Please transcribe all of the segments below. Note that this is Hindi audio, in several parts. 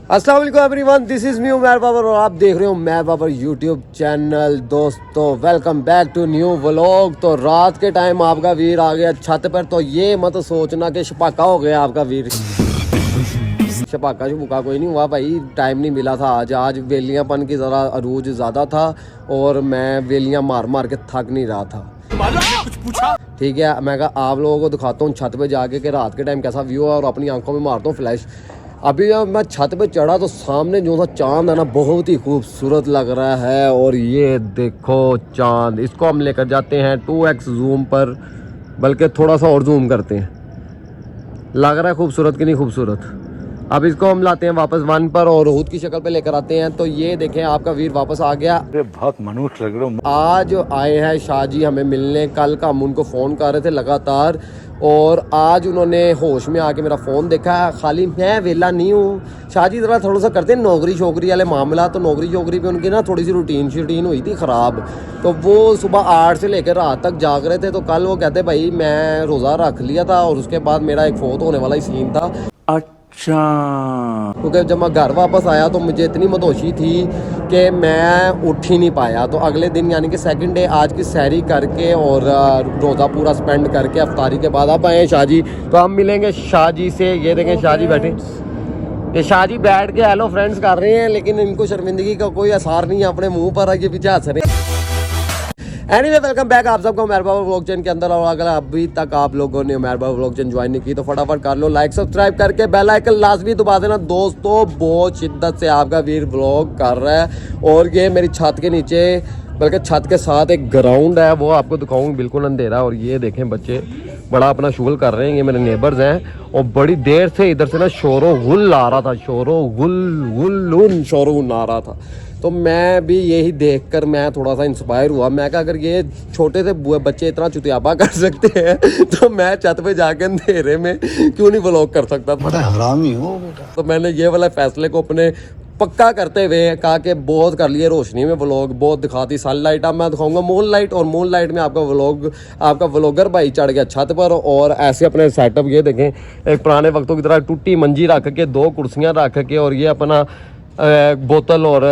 अस्सलाम वालेकुम everyone, this is me Umar Babar और आप देख रहे हो उमर बाबर यूट्यूब चैनल। दोस्तों welcome back to new vlog. तो रात के टाइम आपका वीर आ गया छत पर, तो ये मत सोचना कि छपाका हो गया आपका वीर। छपाका छुपका कोई नहीं हुआ भाई, टाइम नहीं मिला था। आज वेलियापन की ज़रा अरूज ज़्यादा था और मैं वेलियाँ मार मार के थक नहीं रहा था। कुछ पूछा? ठीक है, मैं कहा आप लोगों को दिखाता हूँ छत पे जाके कि रात के टाइम कैसा व्यू है और अपनी आंखों में मारता हूँ फ्लैश। अभी जब मैं छत पे चढ़ा तो सामने जो था चांद है ना, बहुत ही खूबसूरत लग रहा है। और ये देखो चांद, इसको हम लेकर जाते हैं 2x जूम पर, बल्कि थोड़ा सा और जूम करते हैं। लग रहा है खूबसूरत कि नहीं खूबसूरत। अब इसको हम लाते हैं वापस 1 पर और रोहूद की शक्ल पे लेकर आते हैं। तो ये देखें आपका वीर वापस आ गया। अरे बहुत मनुष्य लग रहे हो। आज आए हैं शाहजी हमें मिलने। कल का हम उनको फ़ोन कर रहे थे लगातार और आज उन्होंने होश में आके मेरा फ़ोन देखा। खाली मैं वेला नहीं हूँ। शाहजी ज़रा थोड़ा सा करते हैं नौकरी शोकरी वाले मामला, तो नौकरी शोकरी पे उनकी ना थोड़ी सी रूटीन हुई थी ख़राब। तो वो सुबह 8 से लेकर रात तक जाग रहे थे। तो कल वो कहते भाई मैं रोज़ा रख लिया था और उसके बाद मेरा एक फ़ौत होने वाला ही सीन था। अच्छा, क्योंकि जब मैं घर वापस आया तो मुझे इतनी मदोशी थी कि मैं उठ ही नहीं पाया। तो अगले दिन यानी कि सेकंड डे आज की सैरी करके और रोज़ा पूरा स्पेंड करके अफ्तारी के बाद अब आए हैं शाहजी। तो हम मिलेंगे शाहजी से। ये देखें शाहजी बैठे, ये शाहजी बैठ के हेलो फ्रेंड्स कर रहे हैं, लेकिन इनको शर्मिंदगी का कोई असर नहीं है अपने मुँह पर। आगे पीछे हंस रहे हैं। एनीवे वेलकम बैक आप सबको उमर बाबर व्लॉग चैनल के अंदर। और अगर अभी तक आप लोगों ने Umar Babar vlog channel join नहीं की तो फटाफट कर लो, लाइक सब्सक्राइब करके बेल आइकन लाजमी दबा देना। दोस्तों बहुत शिद्दत से आपका वीर व्लॉग कर रहा है और ये मेरी छत के नीचे, बल्कि छत के साथ एक ग्राउंड है, वो आपको दिखाऊंगी। बिल्कुल अंधेरा और ये देखें बच्चे बड़ा अपना शुगल कर रहे हैं। ये मेरे नेबर्स हैं और बड़ी देर से इधर से ना शोरो गुल आ रहा था, शोरो गुल आ रहा था। तो मैं भी यही देखकर मैं थोड़ा सा इंस्पायर हुआ। मैं कहा अगर ये छोटे से बच्चे इतना चुतियाबा कर सकते हैं तो मैं छत पे जाके अंधेरे में क्यों नहीं व्लॉग कर सकता। बड़ा हरामी हो बेटा। तो मैंने ये वाला फैसले को अपने पक्का करते हुए कहा कि बहुत कर लिए रोशनी में व्लॉग, बहुत दिखाती सनलाइट। अब मैं दिखाऊंगा मून लाइट, और मून लाइट में आपका व्लॉग, आपका व्लॉगर भाई चढ़ गया छत पर और ऐसे अपने सेटअप ये देखें, एक पुराने वक्तों की तरह टूटी मंजी रख के, 2 कुर्सियाँ रख के और ये अपना बोतल और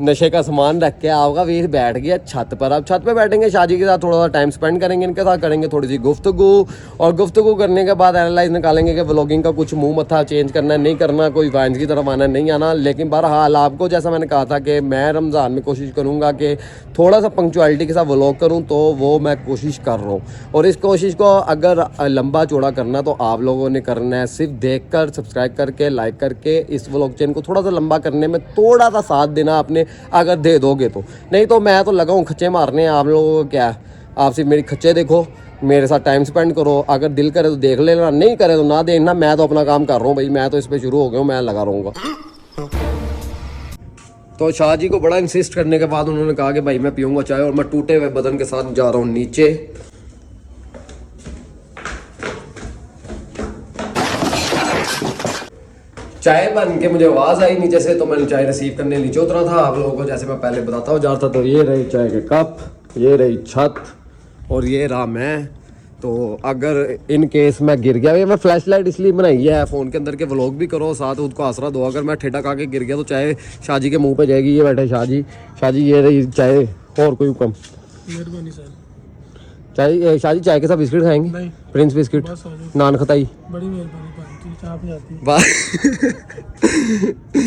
नशे का सामान रख के आपका वीर बैठ गया छत पर। अब छत पे बैठेंगे शाहजी के साथ, थोड़ा सा टाइम स्पेंड करेंगे, इनके साथ करेंगे थोड़ी सी गुफ्तगू, और गुफ्तगू करने के बाद एनालाइज निकालेंगे कि व्लॉगिंग का कुछ मुंह मत्था चेंज करना है नहीं करना, कोई वाइन्स की तरफ आना नहीं आना। लेकिन बहरहाल आपको जैसा मैंने कहा था कि मैं रमज़ान में कोशिश करूँगा कि थोड़ा सा पंक्चुअलिटी के साथ व्लॉग करूँ, तो वो मैं कोशिश कर रहा हूँ। और इस कोशिश को अगर लंबा चौड़ा करना तो आप लोगों ने करना है, सिर्फ देख कर सब्सक्राइब करके लाइक करके इस व्लॉग चैनल को थोड़ा सा लंबा करने में थोड़ा सा साथ देना आपने, अगर दे दोगे तो। नहीं तो मैं तो लगा हूँ खच्चे मारने। आप लोगों को क्या, आप सिर्फ मेरी खच्चे देखो, मेरे साथ टाइम स्पेंड करो। अगर दिल करे तो देख लेना, नहीं करे तो ना देखना। मैं तो अपना काम कर रहा हूँ भाई, मैं तो इस पे शुरू हो गया हूँ, मैं लगा रहूँगा। तो शाहजी को बड़ा इंसिस्ट करने के बाद उन्होंने कहा कि भाई मैं पीऊँगा चाय, और मैं टूटे हुए बदन के साथ जा रहा हूँ नीचे। चाय बन के मुझे आवाज़ आई नीचे से, तो मैंने चाय रिसीव करने नीचे उतरा था। आप लोगों को जैसे मैं पहले बताता हूँ जाता, तो ये रही चाय के कप, ये रही छत और ये रहा मैं। तो अगर इन केस मैं गिर गया, ये मैं फ्लैश लाइट इसलिए बनाई है फ़ोन के अंदर के व्लॉग भी करो साथ उसको आसरा दो। अगर मैं ठेठा खा के गिर गया तो चाय शाहजी के मुँह पर जाएगी। ये बैठे शाहजी, शाहजी ये रही चाय। और कोई हुक्म? मेहरबानी सर। चाय शाहजी चाय के साथ बिस्किट खाएंगे? नहीं। प्रिंस बिस्किट, नान खताई। बड़ी मेहरबानी जाती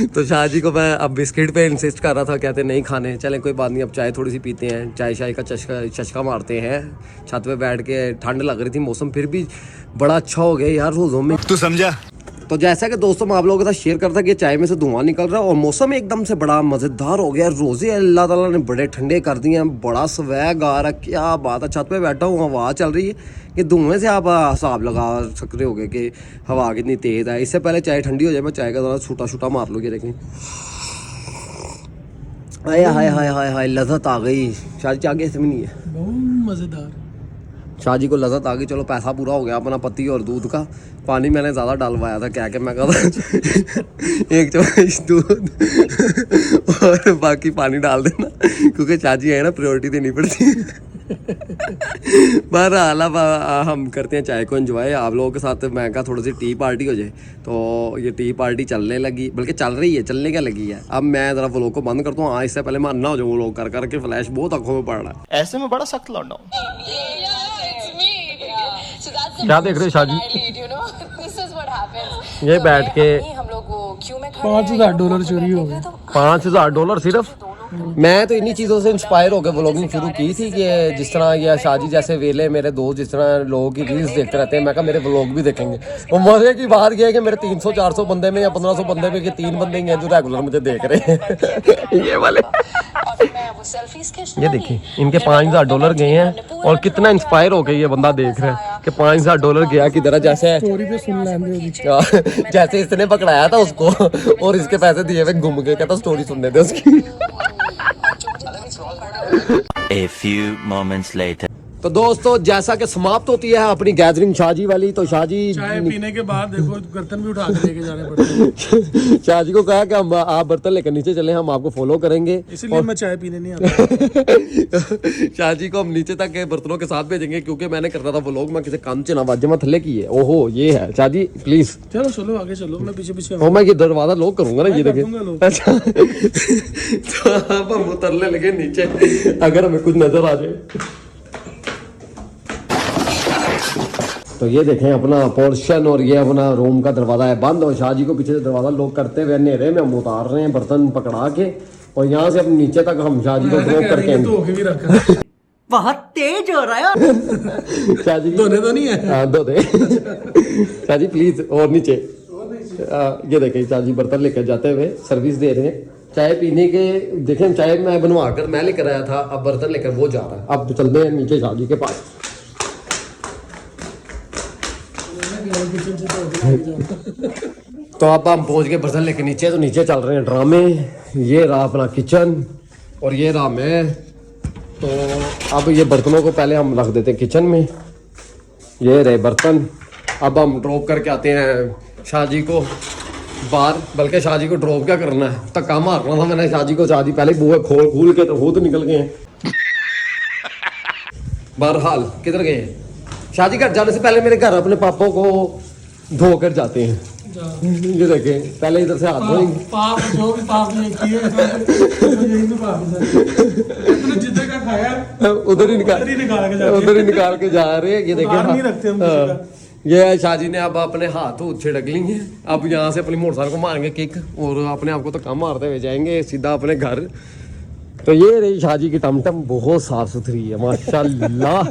तो शाहजी को मैं अब बिस्किट पे इंसिस्ट कर रहा था, कहते नहीं खाने। चले कोई बात नहीं, अब चाय थोड़ी सी पीते हैं, चाय शाय का चस्का मारते हैं। छत पे बैठ के ठंड लग रही थी, मौसम फिर भी बड़ा अच्छा हो गया यार रोज़ों में, तू समझा? तो जैसा कि दोस्तों मैं आप लोगों के साथ शेयर करता कि चाय में से धुआं निकल रहा है और मौसम एकदम से बड़ा मज़ेदार हो गया। रोज़े अल्लाह ताला ने बड़े ठंडे कर दिए हैं, बड़ा स्वैग आ रहा है, क्या बात है। छत पे बैठा हूँ, हवा चल रही है कि धुएं से आप हिसाब लगा सकते हो कि हवा कितनी तेज़ है। इससे पहले चाय ठंडी हो जाए, मैं चाय का ज़रा छूटा मार लूँ। ये देखें, हाय हाय हाय हाय हाय, लज़्ज़त आ गई। शादी चाय ऐसे में नहीं है, बहुत मज़ेदार। शाहजी को लज़्ज़त आ गई। चलो पैसा पूरा हो गया अपना पत्ती और दूध का। पानी मैंने ज़्यादा डलवाया था, क्या कि मैं कहा 1 चम्मच दूध और बाकी पानी डाल देना, क्योंकि शाहजी है ना प्रायोरिटी देनी पड़ती है। बहरहाल अब हम करते हैं चाय को एंजॉय आप लोगों के साथ। मैं कहा थोड़ी सी टी पार्टी हो जाए, तो ये टी पार्टी चलने लगी, बल्कि चल रही है, चलने क्या लगी है। अब मैं ज़रा व्लॉग को बंद करता हूँ। हाँ, इससे पहले मैं अन्ना हो जाऊँ व्लॉग कर करके, फ्लैश बहुत आंखों में पड़ रहा है। ऐसे में बड़ा सख्त लौंडा हूं। क्या देख रहे हो शाहजी? ये बैठ के $5,000 चोरी हो गए। $5,000 सिर्फ। मैं तो इन्हीं चीज़ों से इंस्पायर होकर व्लॉगिंग शुरू की थी कि जिस तरह ये शाहजी जैसे वेले मेरे दोस्त जिस तरह लोगों की रील्स देखते रहते हैं, मैं कहा मेरे व्लॉग भी देखेंगे। वो मजे की बात ये है कि मेरे 300-400 बंदे में या 1500 बंदे में कि 3 बंदे ही हैं जो रेगुलर मुझे देख रहे हैं। ये वाले ये देखिए, इनके $5,000 गए हैं और कितना इंस्पायर होकर ये बंदा देख रहा है कि $5,000 गया किधर है। जैसे चोरी पे सुन लेंगे। जैसे इसने पकड़ाया था उसको और इसके पैसे दिए हुए घूम के, कहता स्टोरी सुनने दे उसकी। A few moments later. तो दोस्तों जैसा कि समाप्त होती है अपनी गैदरिंग शाहजी वाली, तो शाहजी चाय पीने के बाद देखो बर्तन भी उठा के लेके जाने पड़ते हैं। शाहजी को कहा कि हम आप बर्तन लेकर नीचे चले, हम आपको फॉलो करेंगे, इसलिए मैं चाय पीने नहीं आता। शाहजी को हम नीचे तक के बर्तनों के साथ भेजेंगे, क्योंकि मैंने करता था व्लॉग में किसी काम से नवाजे में थले की है। ओहो ये है शाहजी, प्लीज चलो चलो आगे चलो, मैं पीछे पीछे मैं ये दरवाजा लॉक करूंगा ना, ये कर देखिए। दूंगा लोग। अच्छा तो अब हम उतरने लगे नीचे, अगर हमें कुछ नजर आ जाए। तो ये देखें अपना पोर्शन, और ये अपना रूम का दरवाजा है बंद, और शाहजी को पीछे से दरवाजा लॉक करते हुए अंधेरे में हम उतार रहे हैं बर्तन पकड़ा के, और यहाँ से अब नीचे तक हम शाहजी को ड्रॉप करके तो होके भी रखा। बहुत तेज हो रहा है। शाहजी धोने तो नहीं है। हाँ धो दे शाहजी प्लीज, और नीचे। ये देखें शाहजी बर्तन लेकर जाते हुए सर्विस दे रहे हैं। चाय पीने के देखें, चाय मैं बनवा कर मैं लेकर आया था, अब बर्तन लेकर वो जा रहा है। अब चलते हैं नीचे शाहजी के पास। तो अब हम पहुंच गए बर्तन लेके नीचे, तो नीचे चल रहे हैं ड्रामे। ये रहा अपना किचन और ये रहा मैं। तो अब ये बर्तनों को पहले हम रख देते हैं किचन में, ये रहे बर्तन। अब हम ड्रॉप करके आते हैं शाहजी को बाहर, बल्कि शाहजी को ड्रॉप क्या करना है, धक्का मारना था मैंने शाहजी को। शाहजी पहले बुआ खोल के तो खुद निकल गए हैं। बहरहाल किधर गए हैं शाहजी? घर जाने से पहले मेरे घर अपने पापा को धो कर जाते हैं। ये देखें, पहले इधर से हाथ धोएंगे। पाप जो भी पाप नहीं किए यही तो पाप है। जितने का खाया उधर ही निकाल के जा रहे हैं। ये बाहर नहीं रखते हम किसी देखें, ये शाहजी ने अब अपने हाथ छिड़क लेंगे। अब यहाँ से अपनी मोटरसाइकिल को मारेंगे किक, और अपने आप को तो कम मारते हुए जाएंगे सीधा अपने घर। तो ये रही शाहजी की टमटम, बहुत साफ सुथरी है माशाल्लाह।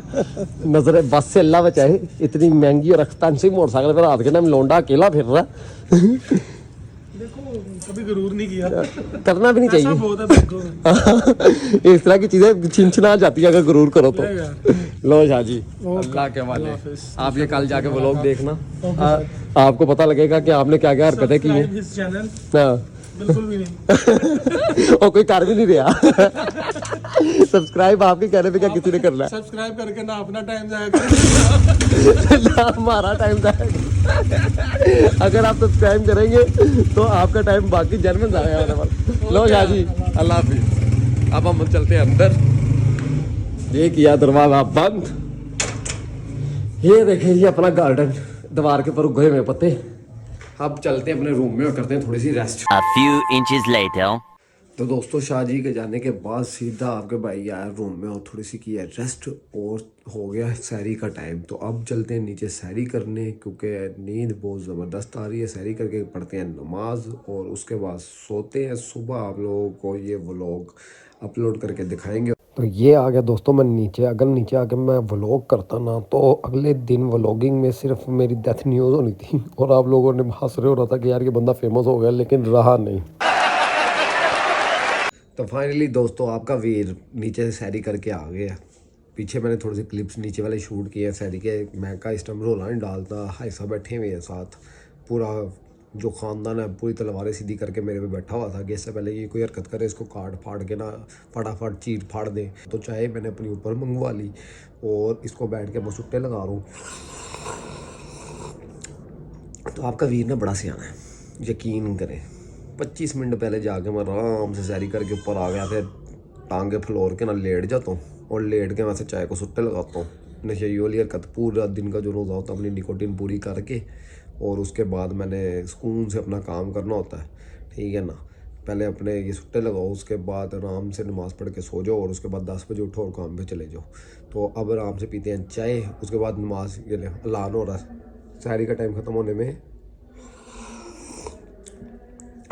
नजर बस से अल्लाह बचाए, इतनी महंगी और एक्सपेंसिव मोटरसाइकिल पर रात के टाइम लौंडा अकेला फिर रहा। देखो कभी गुरूर नहीं किया, करना भी नहीं ऐसा चाहिए। बहुत है देखो। इस तरह की चीजें छिनछिना जाती है अगर गुरूर करो तो। लो शाहजी, अल्लाह के वाले, आप ये कल जाके व्लॉग देखना, आपको पता लगेगा कि आपने क्या क्या हरकतें की हैं। इस चैनल हाँ बिल्कुल भी नहीं। और कोई कर भी नहीं रहा। सब्सक्राइब आपके कहने पे क्या किसी ने करना है? सब्सक्राइब करके ना अपना टाइम जाया करें ना हमारा टाइम जाएगा। अगर आप सब्सक्राइब करेंगे तो आपका टाइम बाकी जन्म जाएगा होने वाला। लो शाहजी, अल्लाह हाफिज। अब हम चलते हैं अंदर। ये किया दरवाजा बंद। ये देखें जी अपना गार्डन, दीवार के ऊपर उगे हुए पत्ते। अब चलते हैं अपने रूम में और करते हैं थोड़ी सी rest. A few inches later. तो दोस्तों शाहजी के जाने के बाद सीधा आपके भाई आया रूम में और थोड़ी सी की है रेस्ट, और हो गया सहरी का टाइम। तो अब चलते हैं नीचे सहरी करने, क्योंकि नींद बहुत ज़बरदस्त आ रही है। सहरी करके पढ़ते हैं नमाज और उसके बाद सोते हैं। सुबह आप लोगों को ये व्लॉग अपलोड करके दिखाएंगे। तो ये आ गया दोस्तों मैं नीचे। अगर नीचे आके मैं व्लॉग करता ना तो अगले दिन व्लॉगिंग में सिर्फ मेरी डेथ न्यूज़ होनी थी, और आप लोगों ने हंस रहे हो रहा था कि यार ये बंदा फेमस हो गया, लेकिन रहा नहीं। तो फाइनली दोस्तों आपका वीर नीचे से सैरी करके आ गया। पीछे मैंने थोड़ी सी क्लिप्स नीचे वाले शूट किए हैं सैरी के। मैं का इस टाइम रोला नहीं डालता, हाइसा बैठे हुए हैं साथ, पूरा जो ख़ानदान है पूरी तलवारें सीधी करके मेरे पे बैठा हुआ था कि इससे पहले ये कोई हरकत करे इसको काट फाड़ के ना फटाफट चीर फाड़ दे। तो चाय मैंने अपनी ऊपर मंगवा ली और इसको बैठ के मसुट्टे लगा रहा हूँ। तो आपका वीर ना बड़ा सियाना है, यकीन करें। 25 मिनट पहले जाके मैं आराम से सैरी करके ऊपर आ गया, फिर टांगे फ्लोर के ना लेट जाता हूँ और लेट के वैसे चाय को सुट्टे लगाता हूँ। नशे वाली हरकत, पूरा दिन का जो रोज़ा होता है अपनी निकोटीन पूरी करके और उसके बाद मैंने सुकून से अपना काम करना होता है, ठीक है ना। पहले अपने ये सुट्टे लगाओ, उसके बाद आराम से नमाज़ पढ़ के सो जाओ और उसके बाद 10 बजे उठो और काम पे चले जाओ। तो अब आराम से पीते हैं चाय, उसके बाद नमाज, ये अलान हो रहा है, सहरी का टाइम ख़त्म होने में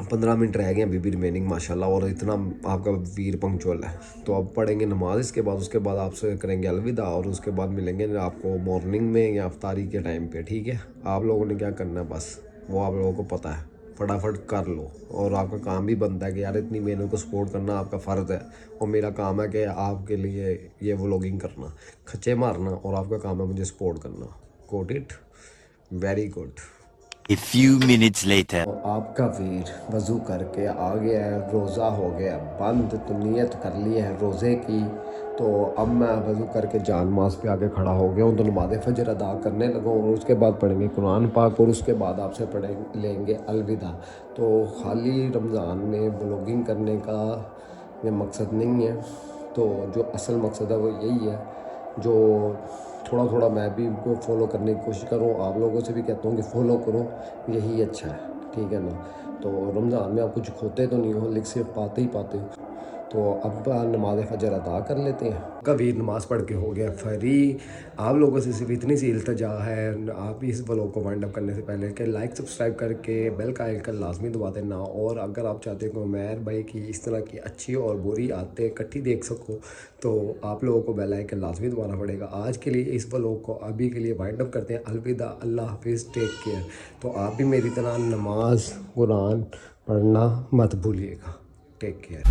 15 मिनट रह गए अभी भी रिमेनिंग माशाल्लाह। और इतना आपका वीर पंक्चुअल है। तो अब पढ़ेंगे नमाज, इसके बाद उसके बाद आपसे करेंगे अलविदा और उसके बाद मिलेंगे आपको मॉर्निंग में या अफ्तारी के टाइम पे, ठीक है। आप लोगों ने क्या करना है बस वो आप लोगों को पता है, फटाफट कर लो। और आपका काम भी बनता है कि यार इतनी मेहनत को सपोर्ट करना आपका फ़र्ज़ है और मेरा काम है कि आपके लिए ये व्लॉगिंग करना, खच्चे मारना, और आपका काम है मुझे सपोर्ट करना। Got it, very good. A few minutes later. तो आपका वीर वज़ू करके आ गया है, रोज़ा हो गया बंद, तो नियत कर ली है रोज़े की। तो अब मैं वज़ू करके जान माज पे आके खड़ा हो गया हूँ, तो नमाज़ फजर अदा करने लगा हूँ और उसके बाद पढ़ेंगे कुरान पाक और उसके बाद आपसे लेंगे अलविदा। तो खाली रमज़ान में व्लॉगिंग करने का ये मकसद नहीं है, तो जो असल मकसद है वो यही है, जो थोड़ा थोड़ा मैं भी फॉलो करने की कोशिश करूँ, आप लोगों से भी कहता हूँ कि फॉलो करो, यही अच्छा है, ठीक है ना। तो रमज़ान में आप कुछ खोते तो नहीं हो, लेकिन सिर्फ पाते ही पाते हो। तो अब नमाज फजर अदा कर लेते हैं। कभी नमाज पढ़ के हो गया फ्री। आप लोगों से सिर्फ इतनी सी इल्तजा है, आप इस व्लॉग को वाइंड अप करने से पहले कि लाइक सब्सक्राइब करके बेल का आइकन लाजमी दबा देना। और अगर आप चाहते हो उमैर भाई की इस तरह की अच्छी और बुरी आदतें इकट्ठी देख सको तो आप लोगों को बेल आइकन लाजमी दबाना पड़ेगा। आज के लिए इस व्लॉग को अभी के लिए वाइंड अप करते हैं। अलविदा, अल्लाह हाफिज़, टेक केयर। तो आप भी मेरी तरह नमाज कुरान पढ़ना मत भूलिएगा। Take care.